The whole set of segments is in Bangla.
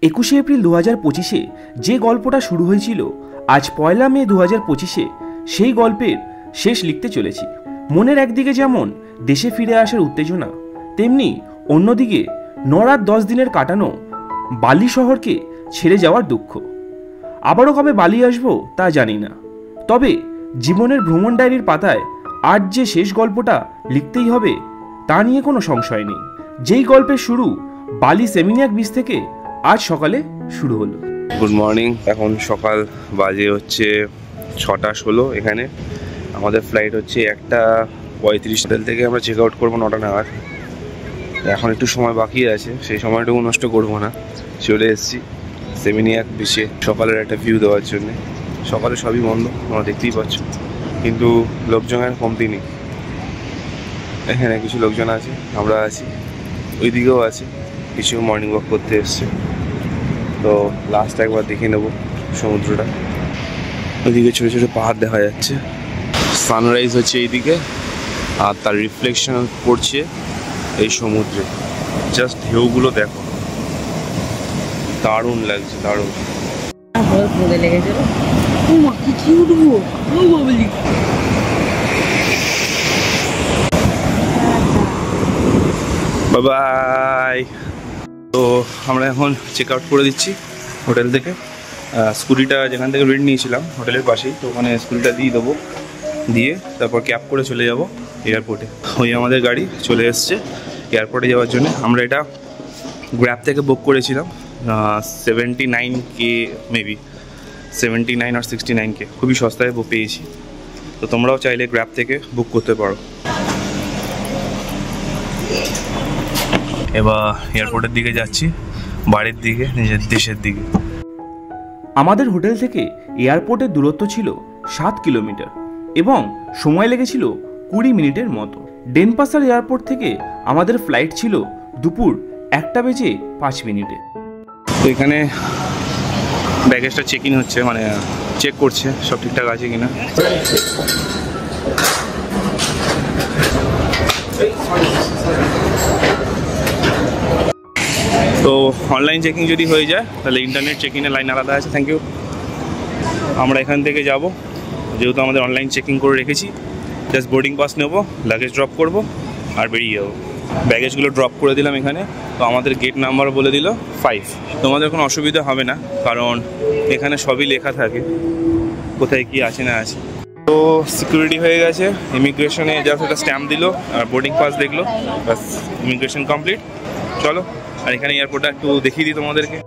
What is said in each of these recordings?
21শে এপ্রিল 2025-এ যে গল্পটা শুরু হয়েছিল, আজ 1 মে 2025-এ সেই গল্পের শেষ লিখতে চলেছি। মনের একদিকে যেমন দেশে ফিরে আসার উত্তেজনা, তেমনি অন্যদিকে 9 রাত 10 দিনের কাটানো বালি শহরকে ছেড়ে যাওয়ার দুঃখ। আবারও কবে বালি আসবো তা জানি না, তবে জীবনের ভ্রমণ ডায়েরির পাতায় আজ যে শেষ গল্পটা লিখতেই হবে তা নিয়ে কোনো সংশয় নেই। যেই গল্পের শুরু বালি সেমিনিয়াক বিচ থেকে আজ সকালে শুরু হলো। Good morning. এখন সকাল বাজে হচ্ছে 6:16। এখানে আমাদের ফ্লাইট হচ্ছে 1:35। হোটেল থেকে আমরা চেক আউট করবো 9টা নাগাদ। এখন একটু সময় বাকি আছে, সেই সময়টুকু নষ্ট করবো না। চলে এসেছি সেমিনিয়াক বিচে সকালের একটা ভিউ দেওয়ার জন্যে। সকালে সবই বন্ধ, তোমরা দেখতেই পাচ্ছ, কিন্তু লোকজনের কমতি নেই। এখানে কিছু লোকজন আছে, আমরা আছি, ওইদিকেও আছে কিছু মর্নিং ওয়াক করতে এসছে। তো লাস্ট একবার দেখে নেব সমুদ্রটা। ওইদিকে ছোটো ছোটো পাহাড় দেখা যাচ্ছে, সানরাইজ হচ্ছে এইদিকে, আর তার রিফ্লেকশন পড়ছে এই সমুদ্রে। জাস্ট ঢেউগুলো দেখো, দারুণ লাগছে, দারুণ। বাই। তো আমরা এখন চেক আউট করে দিচ্ছি হোটেল থেকে। স্কুটিটা যেখান থেকে রেন্ট নিয়েছিলাম হোটেলের পাশেই, তো ওখানে স্কুটিটা দিয়ে দেবো, দিয়ে তারপর ক্যাব করে চলে যাব এয়ারপোর্টে। ওই আমাদের গাড়ি চলে এসছে এয়ারপোর্টে যাওয়ার জন্য। আমরা এটা গ্র্যাব থেকে বুক করেছিলাম 79K, মেবি 79 আর 69K, খুবই সস্তায় বুক পেয়েছি। তো তোমরাও চাইলে গ্র্যাব থেকে বুক করতে পারো। এবার এয়ারপোর্টের দিকে যাচ্ছি, বাড়ির দিকে, নিজের দেশের দিকে। আমাদের হোটেল থেকে এয়ারপোর্টের দূরত্ব ছিল 7 কিলোমিটার এবং সময় লেগেছিল 20 মিনিটের মতো। ডেনপাসার এয়ারপোর্ট থেকে আমাদের ফ্লাইট ছিল দুপুর 1:05। তো এখানে ব্যাগেজটা চেক ইন হচ্ছে, মানে চেক করছে সব ঠিকঠাক আছে কিনা। তো অনলাইন চেকিং যদি হয়ে যায় তাহলে ইন্টারনেট চেকিংয়ের লাইন আলাদা আছে। Thank you. আমরা এখান থেকে যাব, যেহেতু আমাদের অনলাইন চেকিং করে রেখেছি। জাস্ট বোর্ডিং পাস নেবো, লাগেজ ড্রপ করব আর বেরিয়ে যাবো। ব্যাগেজগুলো ড্রপ করে দিলাম এখানে। তো আমাদের গেট নাম্বার বলে দিল 5। তোমাদের কোনো অসুবিধা হবে না, কারণ এখানে সবই লেখা থাকে কোথায় কি আছে না আছে। তো সিকিউরিটি হয়ে গেছে, ইমিগ্রেশনে জাস্ট একটা স্ট্যাম্প দিল আর বোর্ডিং পাস দেখলো, বাস ইমিগ্রেশন কমপ্লিট। চলো, আর এখানে এয়ারপোর্টটা একটু দেখিয়ে দিই তোমাদেরকে।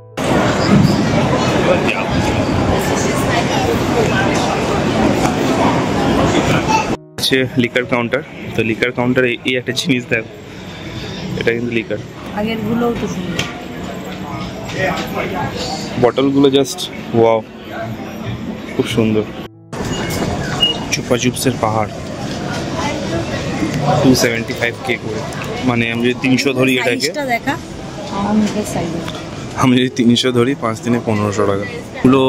হচ্ছে লিকার কাউন্টার। তো লিকার কাউন্টারে এই একটা জিনিস দেখো, এটা কিন্তু লিকার। আগেরগুলোও তো সুন্দর, বটলগুলো জাস্ট ওয়াও, খুব সুন্দর। চুপা চুপসের পাহাড় 275K করে, মানে আমি যদি 300 ধরি এটাকে, আমি যদি 300 ধরি 5 দিনে 1500 টাকা। এগুলো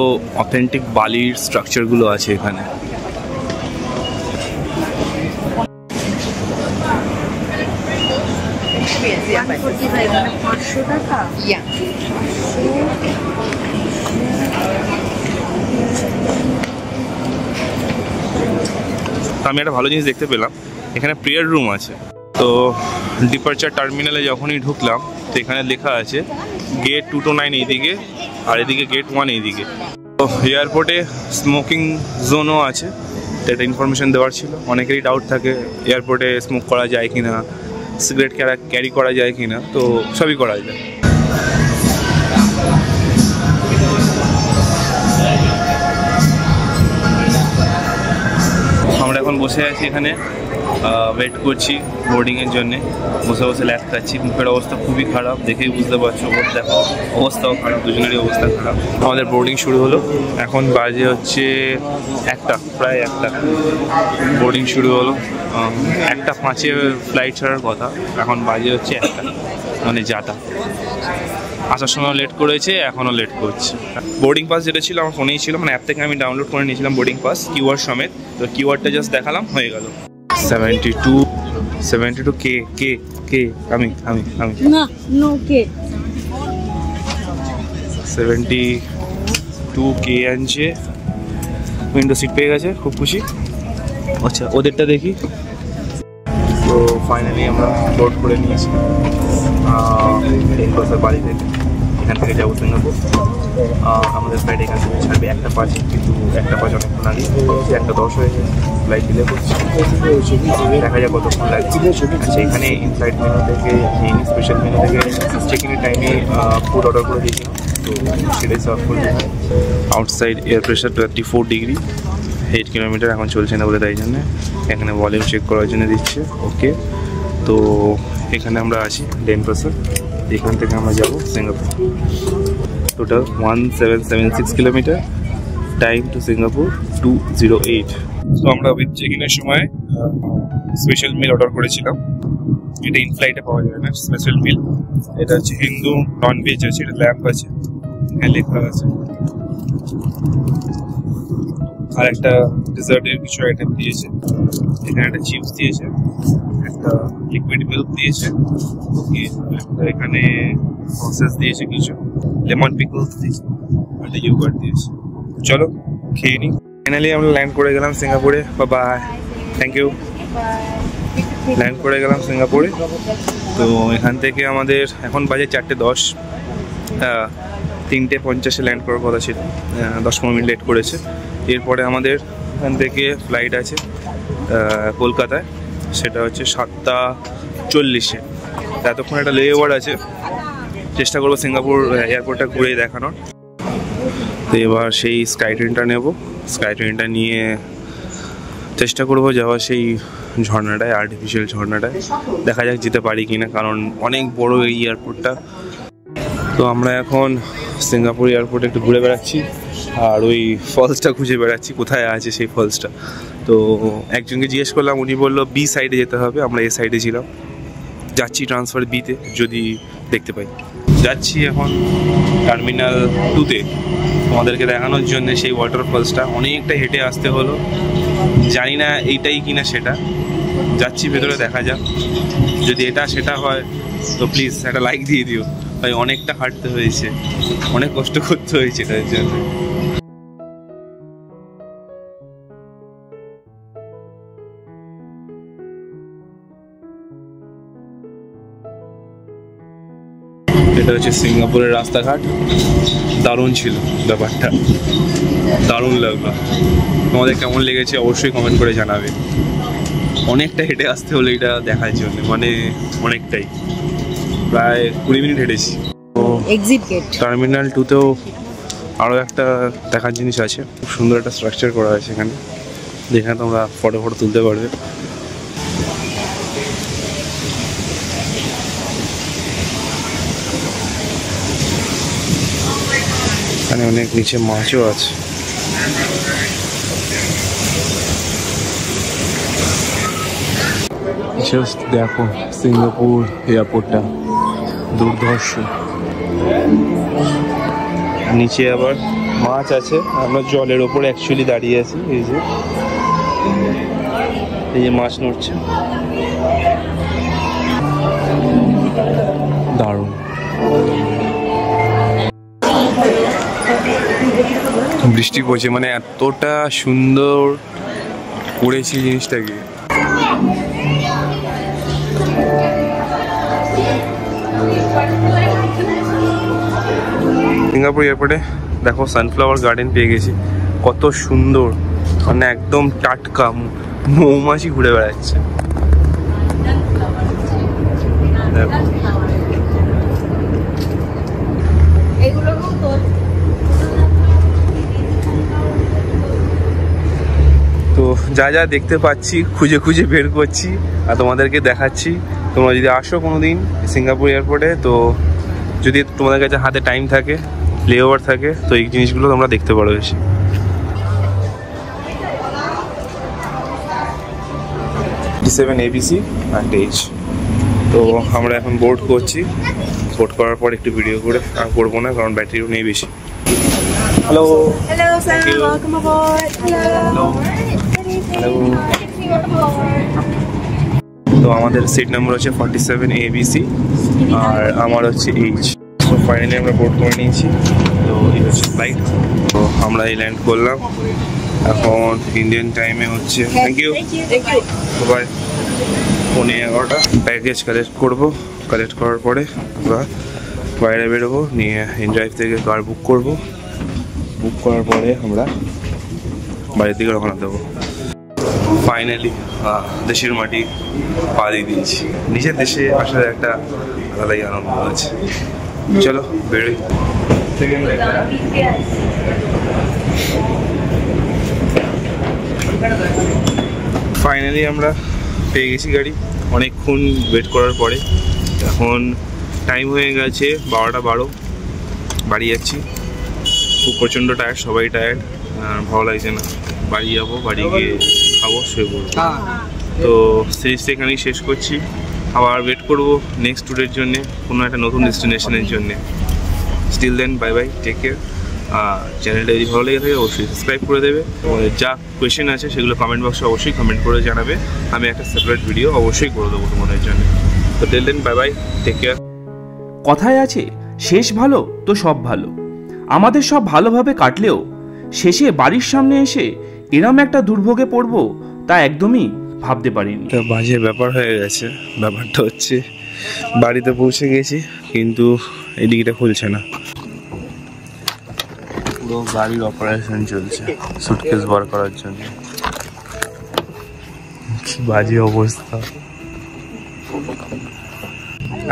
অথেন্টিক বালির স্ট্রাকচারগুলো আছে এখানে। আমি একটা ভালো জিনিস দেখতে পেলাম, এখানে প্রেয়ার রুম আছে। তো ডিপারচার টার্মিনালে যখনই ঢুকলাম, তো এখানে লেখা আছে গেট 2 to 9 এইদিকে, আর এদিকে গেট 1 এইদিকে। তো এয়ারপোর্টে স্মোকিং জোনও আছে, এটা ইনফরমেশন দেওয়ার ছিল। অনেকেরই ডাউট থাকে এয়ারপোর্টে স্মোক করা যায় কি না, সিগারেট ক্যারি করা যায় কি না, তো সবই করা যায়। আমরা এখন বসে আছি এখানে, ওয়েট করছি বোর্ডিংয়ের জন্যে। বসে বসে ল্যাব খাচ্ছি, মুখের অবস্থা খুবই খারাপ, দেখেই বুঝতে পারছো। দেখো অবস্থাও খারাপ, দুজনেরই অবস্থা খারাপ। আমাদের বোর্ডিং শুরু হলো, এখন বাজে হচ্ছে 1টা, প্রায় 1টা। বোর্ডিং শুরু হলো, 1:05 ফ্লাইট ছাড়ার কথা, এখন বাজে হচ্ছে 1টা, মানে যাতা। আসার সময় লেট করেছে, এখনও লেট করছে। বোর্ডিং পাস যেটা ছিল আমার ফোনেই ছিল, মানে অ্যাপ থেকে আমি ডাউনলোড করে নিয়েছিলাম বোর্ডিং পাস, কিউআর সমেত। তো কিউআরটা জাস্ট দেখালাম, হয়ে গেল। 72 কে আমি না, নো কে। 72K আনছে, উইন্ডো সিট পেয়ে গেছে, খুব খুশি। আচ্ছা ওদেরটা দেখি। তো ফাইনালি আমরা লোড করে নিয়েছি বছর বাড়ি থেকে, এখান থেকে যাবো সিঙ্গাপুর। আমাদের ফ্লাইট এখান থেকে ছাড়বে 1:05, কিন্তু 1:05 অনেকক্ষণ আগে 1:10 হয়ে গেছে, ফ্লাইট ডিলে করছে, দেখা যায় কতক্ষণ লাগছে। আচ্ছা এখানে ইন ফ্লাইট মেনু থেকে, ইন স্পেশাল মেনু থেকে চেকিংয়ের টাইমে ফুড অর্ডার করে দিয়েছিলাম, তো সেটাই সার্ভ করতে হয়। Outside air pressure 24 degree, 8 kilometre এখন চলছে না বলে, তাই জন্য এখানে ভলিউম চেক করার জন্য দিচ্ছে। ওকে, তো এখানে আমরা আছি ডেনপাসে, এখান থেকে আমরা যাব Singapore. Total 1776 kilometre, time to Singapore 208। তো আমরা উইথ চেকিংয়ের সময় স্পেশাল মিল অর্ডার করেছিলাম, এটা ইন ফ্লাইটে পাওয়া যাবে না স্পেশাল মিল। এটা হচ্ছে হিন্দু নন ভেজ আছে, এটা ল্যাম্প আছে, এখানে লেখা আছে। আর একটা ডেজার্টের কিছু আইটেম দিয়েছে, এখানে একটা চিপস দিয়েছে, একটা লিকুইড মিল্ক দিয়েছে, এখানে সসেস দিয়েছে, কিছু লেমন পিকলস দিয়েছে, আর ইয়োগার্ট দিয়েছে। চলো খেয়ে নিই। ফাইনালি আমরা ল্যান্ড করে গেলাম সিঙ্গাপুরে। By, thank you. ল্যান্ড করে গেলাম সিঙ্গাপুরে। তো এখান থেকে আমাদের এখন বাজে 4:10, 3:50 ল্যান্ড করার কথা ছিল, 10-15 মিনিট লেট করেছে। এরপরে আমাদের এখান থেকে ফ্লাইট আছে কলকাতায়, সেটা হচ্ছে 7:40। এতক্ষণ একটা লে ওভার আছে, চেষ্টা করবো সিঙ্গাপুর এয়ারপোর্টটা ঘুরে দেখানোর। তো এবার সেই স্কাই ট্রেনটা নেব, স্কাই ট্রেনটা নিয়ে চেষ্টা করবো যাওয়া সেই ঝর্ণাটায়, আর্টিফিশিয়াল ঝর্ণাটায়। দেখা যাক যেতে পারি কিনা, কারণ অনেক বড় এই এয়ারপোর্টটা। তো আমরা এখন সিঙ্গাপুর এয়ারপোর্টে একটু ঘুরে বেড়াচ্ছি, আর ওই ফলসটা খুঁজে বেড়াচ্ছি কোথায় আছে সেই ফলসটা। তো একজনকে জিজ্ঞেস করলাম, উনি বললো বি সাইডে যেতে হবে, আমরা এ সাইডে ছিলাম, যাচ্ছি ট্রান্সফার বিতে, যদি দেখতে পাই। যাচ্ছি এখন টার্মিনাল 2-তে তোমাদেরকে দেখানোর জন্য সেই ওয়াটারফলসটা। অনেকটা হেঁটে আসতে হলো, জানি না এইটাই কিনা সেটা, যাচ্ছি ভেতরে, দেখা যাক। যদি এটা সেটা হয় তো প্লিজ একটা লাইক দিয়ে দিও ভাই, অনেকটা হাঁটতে হয়েছে, অনেক কষ্ট করতে হয়েছে এটার জন্য। এটা হচ্ছে সিঙ্গাপুরের রাস্তাঘাট, দারুণ ছিল ব্যাপারটা, দারুণ লাগলো। তোমাদের কেমন লেগেছে অবশ্যই কমেন্ট করে জানাবে। অনেকটা হেঁটে আসতে হলো এটা দেখার জন্য, মানে অনেকটাই, প্রায় 20 মিনিট হেঁটেছি। তো এক্সিট গেট টার্মিনাল 2-তেও আরও একটা দেখার জিনিস আছে, খুব সুন্দর একটা স্ট্রাকচার করা আছে এখানে, যেখানে তোমরা ফটো তুলতে পারবে। এখানে অনেক নিচে মাছও আছে। জাস্ট দেখো সিঙ্গাপুর এয়ারপোর্টটা, দুর্ধর্ষ। নিচে আবার মাছ আছে, আমরা জলের ওপরে অ্যাকচুয়ালি দাঁড়িয়ে আছি। এই যে মাছ নড়ছে, দারুণ। বৃষ্টি পড়ছে, মানে এতটা সুন্দর করেছি জিনিসটাকে। সিঙ্গাপুর এয়ারপোর্টে দেখো সানফ্লাওয়ার গার্ডেন পেয়ে গেছি, কত সুন্দর, মানে একদম টাটকা মৌমাছি ঘুরে বেড়াচ্ছে। দেখো তো যা যা দেখতে পাচ্ছি খুঁজে খুঁজে বের করছি আর তোমাদেরকে দেখাচ্ছি। তোমরা যদি আসো কোনো দিন সিঙ্গাপুর এয়ারপোর্টে, তো যদি তোমাদের কাছে হাতে টাইম থাকে, লেওভার থাকে, তো এই জিনিসগুলো তোমরা দেখতে পারো বেশি। ABC and H। তো আমরা এখন বোর্ড করছি, বোর্ড করার পর একটু ভিডিও করে আর করবো না, কারণ ব্যাটারিও নেই বেশি। Hello hello sir, welcome aboard. Hello hello. তো আমাদের সিট নাম্বার হচ্ছে 47 ABC আর আমার হচ্ছে H। তো ফাইনালি আমরা বোর্ড করে নিয়েছি। তো এই হচ্ছে ফ্লাইট। তো আমরা এই ল্যান্ড করলাম এখন ইন্ডিয়ান টাইমে হচ্ছে। Thank you bye. 11:15 baggage collect করবো। কালেক্ট করার পরে আমরা বাইরে বেরোবো, নিয়ে ইনড্রাইভ থেকে কার বুক করবো। বুক করার পরে আমরা বাড়ির দিকে রওনা দেবো। ফাইনালি দেশের মাটি পা দিয়ে দিয়েছি। নিজের দেশে আসার একটা আলাদাই আনন্দ আছে। চলো বেরোই। ফাইনালি আমরা পেয়ে গেছি গাড়ি, অনেকক্ষণ ওয়েট করার পরে। এখন টাইম হয়ে গেছে 12:12, বাড়ি যাচ্ছি। খুব প্রচণ্ড টায়ার্ড, সবাই টায়ার্ড, ভালো লাগছে না। বাড়ি যাবো, বাড়ি গিয়ে খাবো, শুয়ে পড়বো। তো সিরিজটা এখানেই শেষ করছি। আবার ওয়েট করবো নেক্সট ট্যুরের জন্যে, কোনো একটা নতুন ডেস্টিনেশনের জন্যে। Till then bye bye, take care. চ্যানেলটা যদি ভালো লেগে থাকে অবশ্যই সাবস্ক্রাইব করে দেবে। যা কোয়েশ্চেন আছে সেগুলো কমেন্ট বক্সে অবশ্যই কমেন্ট করে জানাবে। আমি একটা সেপারেট ভিডিও অবশ্যই করে দেবো তোমাদের জন্য। তো till then bye bye, take care. কথায় আছে শেষ ভালো তো সব ভালো। আমাদের সব ভালোভাবে কাটলেও শেষে বাড়ির সামনে এসে এরম একটা দুর্ভোগে পড়বো তা একদমই ভাবতে পারিনি। তো বাজে ব্যাপার হয়ে গেছে। ব্যাপারটা হচ্ছে বাড়িতে পৌঁছে গেছি কিন্তু এদিকটা খুলছে না। পুরো গাড়ির অপারেশন চলছে সুটকেস বার করার জন্য। কি বাজে অবস্থা।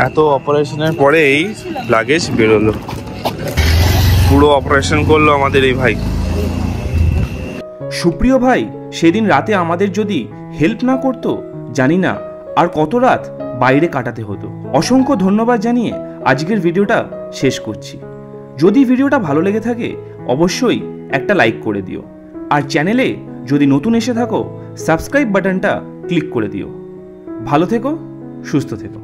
এত অপারেশনের পরেই লাগেজ বেরোলো। পুরো অপারেশন করলো আমাদের এই ভাই। সুপ্রিয় ভাই সেদিন রাতে আমাদের যদি হেল্প না করতো জানি না আর কত রাত বাইরে কাটাতে হতো। অসংখ্য ধন্যবাদ জানিয়ে আজকের ভিডিওটা শেষ করছি। যদি ভিডিওটা ভালো লেগে থাকে অবশ্যই একটা লাইক করে দিও, আর চ্যানেলে যদি নতুন এসে থাকো সাবস্ক্রাইব বাটনটা ক্লিক করে দিও। ভালো থেকো, সুস্থ থেকো।